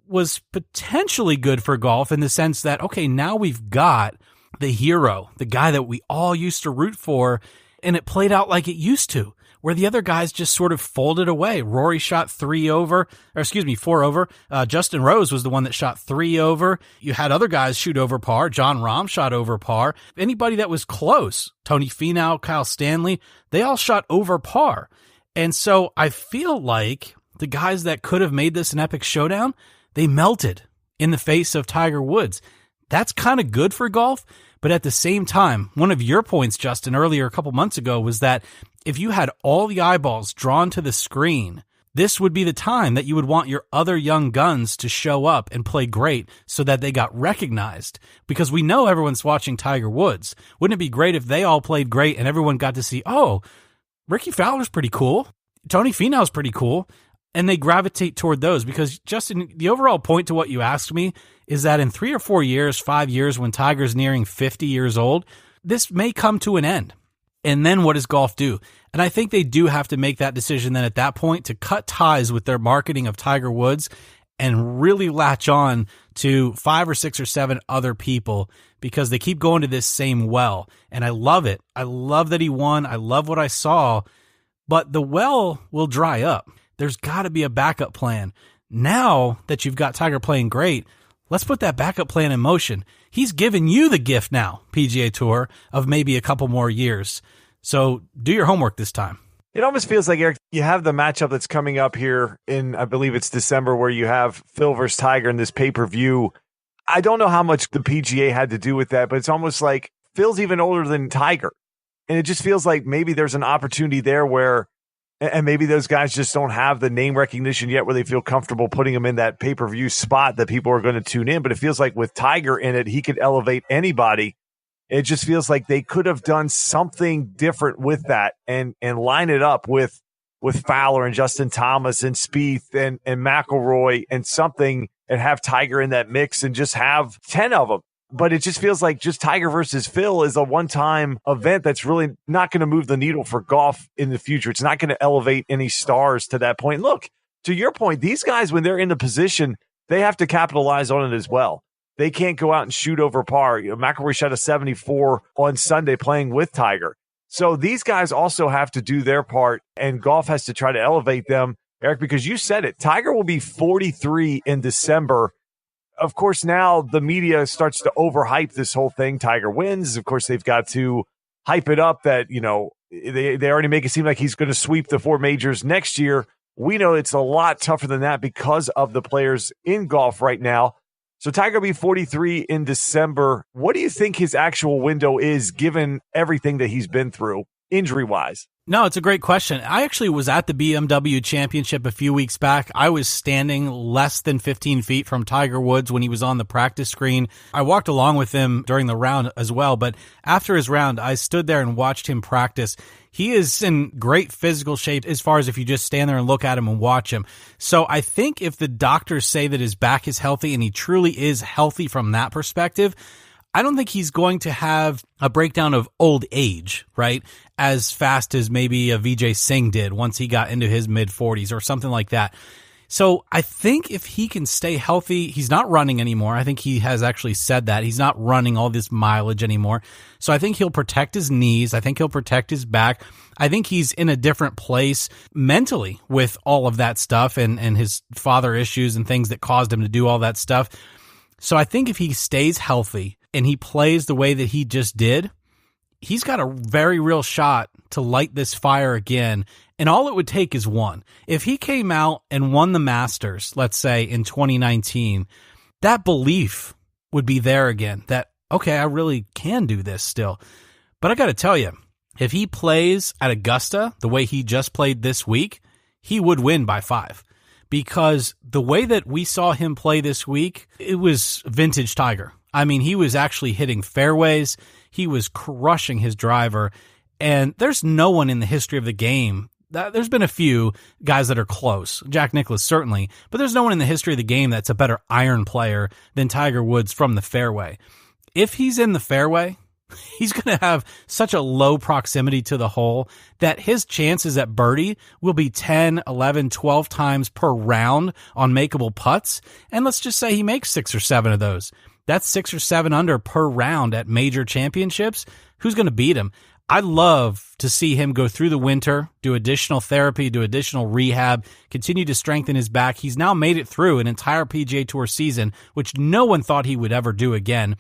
was potentially good for golf in the sense that, okay, now we've got the hero, the guy that we all used to root for, and it played out like it used to, where the other guys just sort of folded away. Rory shot 4 over. Justin Rose was the one that shot 3 over. You had other guys shoot over par. John Rahm shot over par. Anybody that was close, Tony Finau, Kyle Stanley, they all shot over par. And so I feel like the guys that could have made this an epic showdown, they melted in the face of Tiger Woods. That's kind of good for golf. But at the same time, one of your points, Justin, earlier a couple months ago was that if you had all the eyeballs drawn to the screen, this would be the time that you would want your other young guns to show up and play great so that they got recognized. Because we know everyone's watching Tiger Woods. Wouldn't it be great if they all played great and everyone got to see, oh, Ricky Fowler's pretty cool. Tony Finau's pretty cool. And they gravitate toward those because, Justin, the overall point to what you asked me is that in 3 or 4 years, 5 years, when Tiger's nearing 50 years old, this may come to an end. And then what does golf do? And I think they do have to make that decision then at that point to cut ties with their marketing of Tiger Woods and really latch on to 5 or 6 or 7 other people because they keep going to this same well. And I love it. I love that he won. I love what I saw. But the well will dry up. There's got to be a backup plan. Now that you've got Tiger playing great, let's put that backup plan in motion. He's given you the gift now, PGA Tour, of maybe a couple more years. So do your homework this time. It almost feels like, Eric, you have the matchup that's coming up here in, I believe it's December, where you have Phil versus Tiger in this pay-per-view. I don't know how much the PGA had to do with that, but it's almost like Phil's even older than Tiger. And it just feels like maybe there's an opportunity there where, and maybe those guys just don't have the name recognition yet where they feel comfortable putting them in that pay-per-view spot that people are going to tune in. But it feels like with Tiger in it, he could elevate anybody. It just feels like they could have done something different with that and line it up with Fowler and Justin Thomas and Spieth and McIlroy and something and have Tiger in that mix and just have 10 of them. But it just feels like just Tiger versus Phil is a one-time event that's really not going to move the needle for golf in the future. It's not going to elevate any stars to that point. Look, to your point, these guys, when they're in the position, they have to capitalize on it as well. They can't go out and shoot over par. McIlroy shot a 74 on Sunday playing with Tiger. So these guys also have to do their part, and golf has to try to elevate them. Eric, because you said it, Tiger will be 43 in December. Of course, now the media starts to overhype this whole thing. Tiger wins. Of course, they've got to hype it up that, they already make it seem like he's going to sweep the 4 majors next year. We know it's a lot tougher than that because of the players in golf right now. So Tiger will be 43 in December. What do you think his actual window is given everything that he's been through injury-wise? No, it's a great question. I actually was at the BMW Championship a few weeks back. I was standing less than 15 feet from Tiger Woods when he was on the practice screen. I walked along with him during the round as well, but after his round, I stood there and watched him practice. He is in great physical shape as far as if you just stand there and look at him and watch him. So I think if the doctors say that his back is healthy and he truly is healthy from that perspective, I don't think he's going to have a breakdown of old age, right? As fast as maybe a Vijay Singh did once he got into his mid-40s or something like that. So I think if he can stay healthy, he's not running anymore. I think he has actually said that. He's not running all this mileage anymore. So I think he'll protect his knees. I think he'll protect his back. I think he's in a different place mentally with all of that stuff and his father issues and things that caused him to do all that stuff. So I think if he stays healthy and he plays the way that he just did, he's got a very real shot to light this fire again. And all it would take is one. If he came out and won the Masters, let's say in 2019, that belief would be there again that, okay, I really can do this still. But I got to tell you, if he plays at Augusta the way he just played this week, he would win by 5. Because the way that we saw him play this week, it was vintage Tiger. I mean, he was actually hitting fairways. He was crushing his driver. And there's no one in the history of the game. There's been a few guys that are close. Jack Nicklaus, certainly. But there's no one in the history of the game that's a better iron player than Tiger Woods from the fairway. If he's in the fairway, He's going to have such a low proximity to the hole that his chances at birdie will be 10, 11, 12 times per round on makeable putts. And let's just say he makes 6 or 7 of those. That's 6 or 7 under per round at major championships. Who's going to beat him? I'd love to see him go through the winter, do additional therapy, do additional rehab, continue to strengthen his back. He's now made it through an entire PGA Tour season, which no one thought he would ever do again.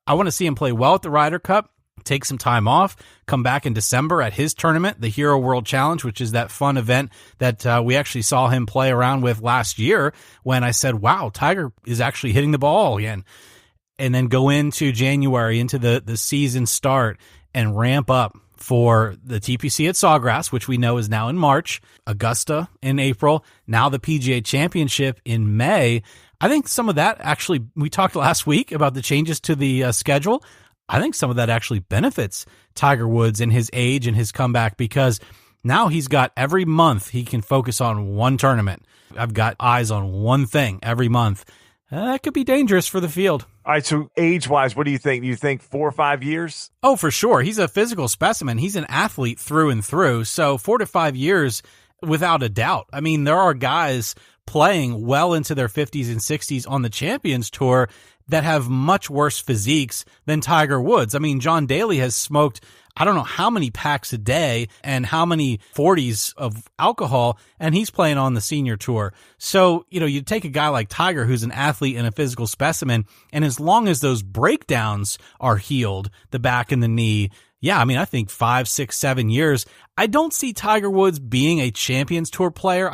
I want to see him play well at the Ryder Cup, take some time off, come back in December at his tournament, the Hero World Challenge, which is that fun event that we actually saw him play around with last year when I said, wow, Tiger is actually hitting the ball again. And then go into January, into the season start, and ramp up for the TPC at Sawgrass, which we know is now in March, Augusta in April, now the PGA Championship in May. I think some of that actually, we talked last week about the changes to the schedule. I think some of that actually benefits Tiger Woods and his age and his comeback, because now he's got every month he can focus on one tournament. I've got eyes on one thing every month. That could be dangerous for the field. All right, so age-wise, what do you think? Do you think 4 or 5 years? Oh, for sure. He's a physical specimen. He's an athlete through and through. So 4 to 5 years, without a doubt. I mean, there are guys playing well into their 50s and 60s on the Champions Tour that have much worse physiques than Tiger Woods. I mean, John Daly has smoked, I don't know how many packs a day and how many 40s of alcohol, and he's playing on the senior tour. So, you take a guy like Tiger, who's an athlete and a physical specimen, and as long as those breakdowns are healed, the back and the knee, yeah, I mean, I think 5, 6, 7 years, I don't see Tiger Woods being a Champions Tour player.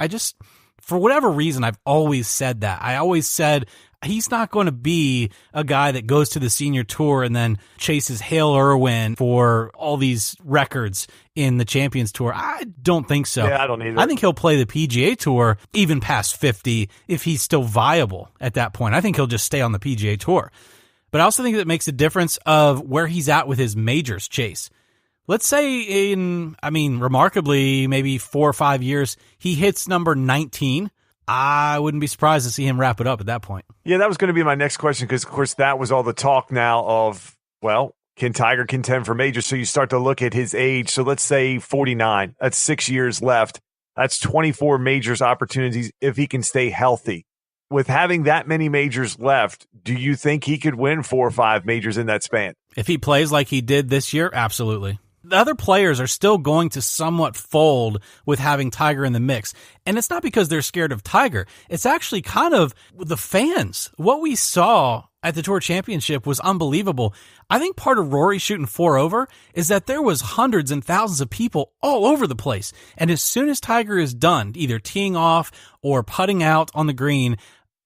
For whatever reason, I've always said that. I always said he's not going to be a guy that goes to the senior tour and then chases Hale Irwin for all these records in the Champions Tour. I don't think so. Yeah, I don't either. I think he'll play the PGA Tour even past 50 if he's still viable at that point. I think he'll just stay on the PGA Tour. But I also think that makes a difference of where he's at with his majors chase. Let's say remarkably, maybe 4 or 5 years, he hits number 19. I wouldn't be surprised to see him wrap it up at that point. Yeah, that was going to be my next question, because, of course, that was all the talk now of, well, can Tiger contend for majors? So you start to look at his age. So let's say 49. That's 6 years left. That's 24 majors opportunities if he can stay healthy. With having that many majors left, do you think he could win 4 or 5 majors in that span? If he plays like he did this year, absolutely. The other players are still going to somewhat fold with having Tiger in the mix. And it's not because they're scared of Tiger. It's actually kind of the fans. What we saw at the Tour Championship was unbelievable. I think part of Rory shooting 4 over is that there was hundreds and thousands of people all over the place. And as soon as Tiger is done, either teeing off or putting out on the green,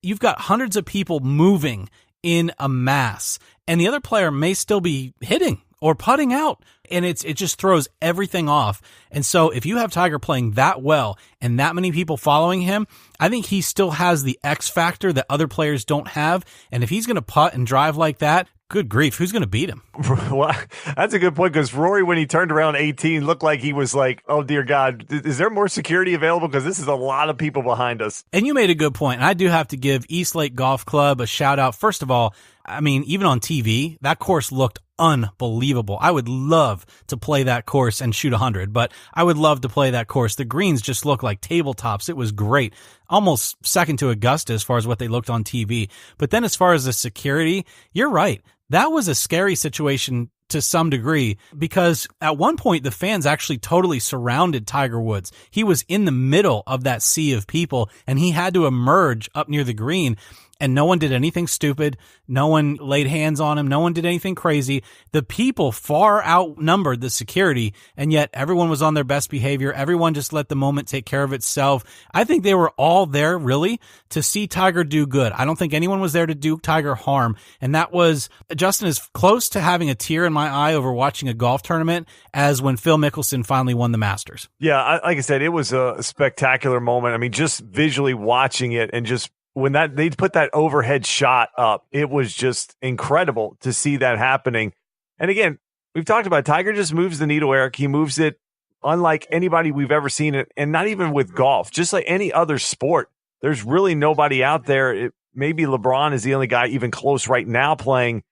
you've got hundreds of people moving in a mass. And the other player may still be hitting or putting out, and it just throws everything off. And so if you have Tiger playing that well and that many people following him, I think he still has the X factor that other players don't have. And if he's going to putt and drive like that, good grief, who's going to beat him? Well, that's a good point, because Rory, when he turned around 18, looked like he was like, oh, dear God, is there more security available? Because this is a lot of people behind us. And you made a good point. And I do have to give East Lake Golf Club a shout out. First of all, I mean, even on TV, that course looked unbelievable. I would love to play that course and shoot 100, but I would love to play that course. The greens just look like tabletops. It was great. Almost second to Augusta as far as what they looked on TV. But then as far as the security, you're right. That was a scary situation to some degree, because at one point the fans actually totally surrounded Tiger Woods. He was in the middle of that sea of people and he had to emerge up near the green. And no one did anything stupid. No one laid hands on him. No one did anything crazy. The people far outnumbered the security, and yet everyone was on their best behavior. Everyone just let the moment take care of itself. I think they were all there, really, to see Tiger do good. I don't think anyone was there to do Tiger harm. And that was, Justin, as close to having a tear in my eye over watching a golf tournament as when Phil Mickelson finally won the Masters. Yeah, like I said, it was a spectacular moment. I mean, just visually watching it, and just when they put that overhead shot up, it was just incredible to see that happening. And again, we've talked about Tiger just moves the needle, Eric. He moves it unlike anybody we've ever seen it, and not even with golf, just like any other sport. There's really nobody out there. Maybe LeBron is the only guy even close right now playing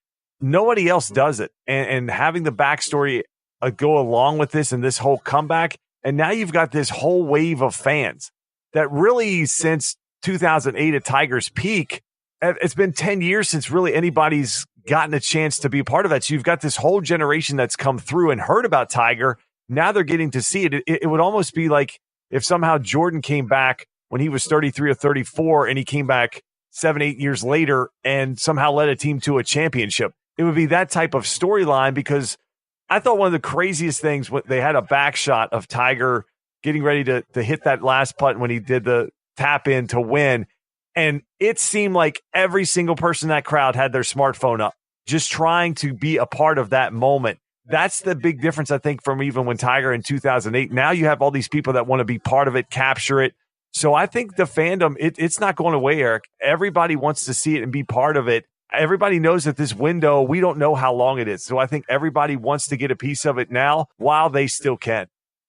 nobody else does it. And having the backstory go along with this and this whole comeback, and now you've got this whole wave of fans that really, since 2008 at Tiger's peak, it's been 10 years since really anybody's gotten a chance to be a part of that. So you've got this whole generation that's come through and heard about Tiger. Now they're getting to see it. It would almost be like if somehow Jordan came back when he was 33 or 34 and he came back 7-8 years later and somehow led a team to a championship. It would be that type of storyline, because I thought one of the craziest things, they had a back shot of Tiger getting ready to hit that last putt when he did the tap in to win. And it seemed like every single person in that crowd had their smartphone up, just trying to be a part of that moment. That's the big difference, I think, from even when Tiger in 2008. Now you have all these people that want to be part of it, capture it. So I think the fandom, it's not going away, Eric. Everybody wants to see it and be part of it. Everybody knows that this window, we don't know how long it is. So I think everybody wants to get a piece of it now while they still can.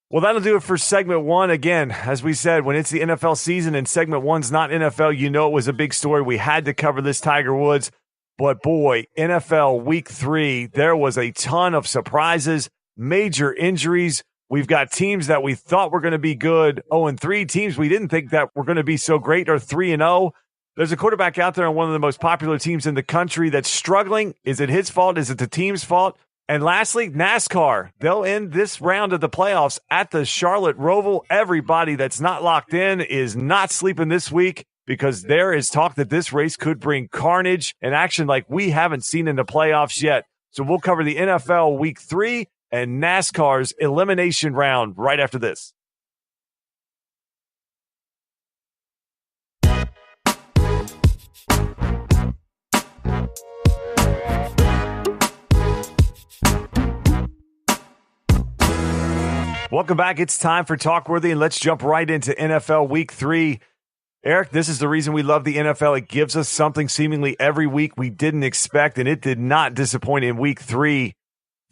Well, that'll do it for segment one. Again, as we said, when it's the NFL season and segment one's not NFL, you know it was a big story. We had to cover this, Tiger Woods. But boy, NFL week 3, there was a ton of surprises, major injuries. We've got teams that we thought were going to be good, 0-3. Teams we didn't think that were going to be so great are 3-0. There's a quarterback out there on one of the most popular teams in the country that's struggling. Is it his fault? Is it the team's fault? And lastly, NASCAR. They'll end this round of the playoffs at the Charlotte Roval. Everybody that's not locked in is not sleeping this week, because there is talk that this race could bring carnage and action like we haven't seen in the playoffs yet. So we'll cover the NFL week 3 and NASCAR's elimination round right after this. Welcome back. It's time for Talkworthy, and let's jump right into NFL Week 3. Eric, this is the reason we love the NFL. It gives us something seemingly every week we didn't expect, and it did not disappoint in Week 3.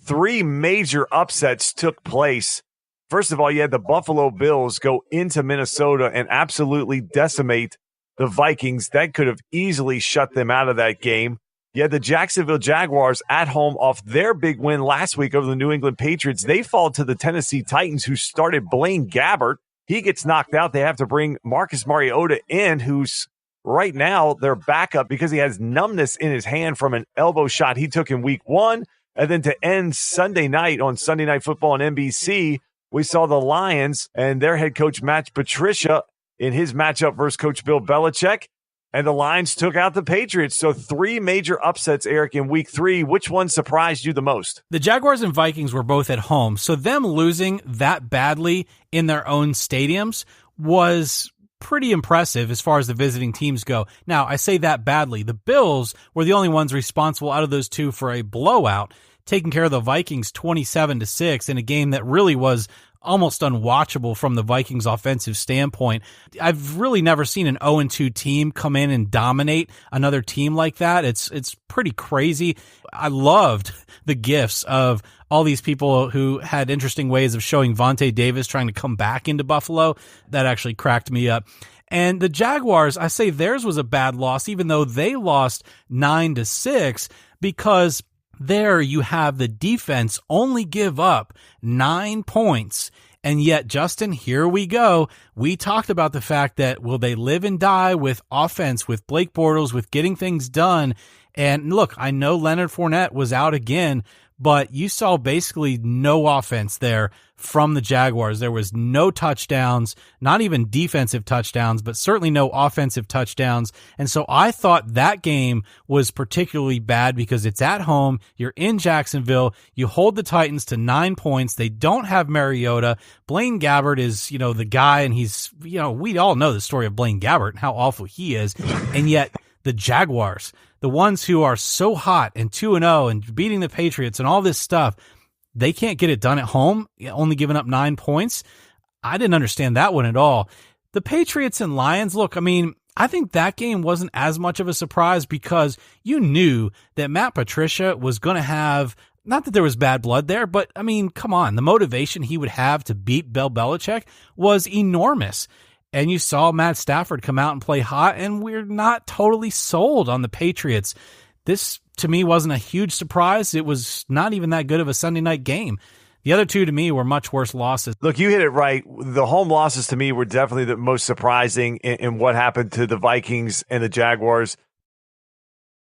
3 major upsets took place. First of all, you had the Buffalo Bills go into Minnesota and absolutely decimate the Vikings. That could have easily shut them out of that game. You had the Jacksonville Jaguars at home off their big win last week over the New England Patriots. They fall to the Tennessee Titans, who started Blaine Gabbert. He gets knocked out. They have to bring Marcus Mariota in, who's right now their backup because he has numbness in his hand from an elbow shot he took in week 1. And then to end Sunday night on Sunday Night Football on NBC, we saw the Lions and their head coach, Matt Patricia, in his matchup versus Coach Bill Belichick. And the Lions took out the Patriots. So 3 major upsets, Eric, in week 3. Which one surprised you the most? The Jaguars and Vikings were both at home. So them losing that badly in their own stadiums was pretty impressive as far as the visiting teams go. Now, I say that badly. The Bills were the only ones responsible out of those 2 for a blowout, taking care of the Vikings 27-6 in a game that really was almost unwatchable from the Vikings offensive standpoint. I've really never seen an 0-2 team come in and dominate another team like that. It's pretty crazy. I loved the gifs of all these people who had interesting ways of showing Vontae Davis trying to come back into Buffalo. That actually cracked me up. And the Jaguars, I say theirs was a bad loss, even though they lost 9-6, because there you have the defense only give up 9 points. And yet, Justin, here we go. We talked about the fact that will they live and die with offense, with Blake Bortles, with getting things done. And look, I know Leonard Fournette was out again, but you saw basically no offense there from the Jaguars. There was no touchdowns, not even defensive touchdowns, but certainly no offensive touchdowns. And so I thought that game was particularly bad because it's at home. You're in Jacksonville. You hold the Titans to 9 points. They don't have Mariota. Blaine Gabbert is, the guy, and he's, we all know the story of Blaine Gabbert and how awful he is. And yet the Jaguars, the ones who are so hot and 2-0 and beating the Patriots and all this stuff, they can't get it done at home, only giving up 9 points. I didn't understand that one at all. The Patriots and Lions, look, I think that game wasn't as much of a surprise because you knew that Matt Patricia was going to have, not that there was bad blood there, but come on, the motivation he would have to beat Bill Belichick was enormous. And you saw Matt Stafford come out and play hot, and we're not totally sold on the Patriots. this to me wasn't a huge surprise. It was not even that good of a Sunday night game. The other two to me were much worse losses. Look, you hit it right. The home losses to me were definitely the most surprising in what happened to the Vikings and the Jaguars.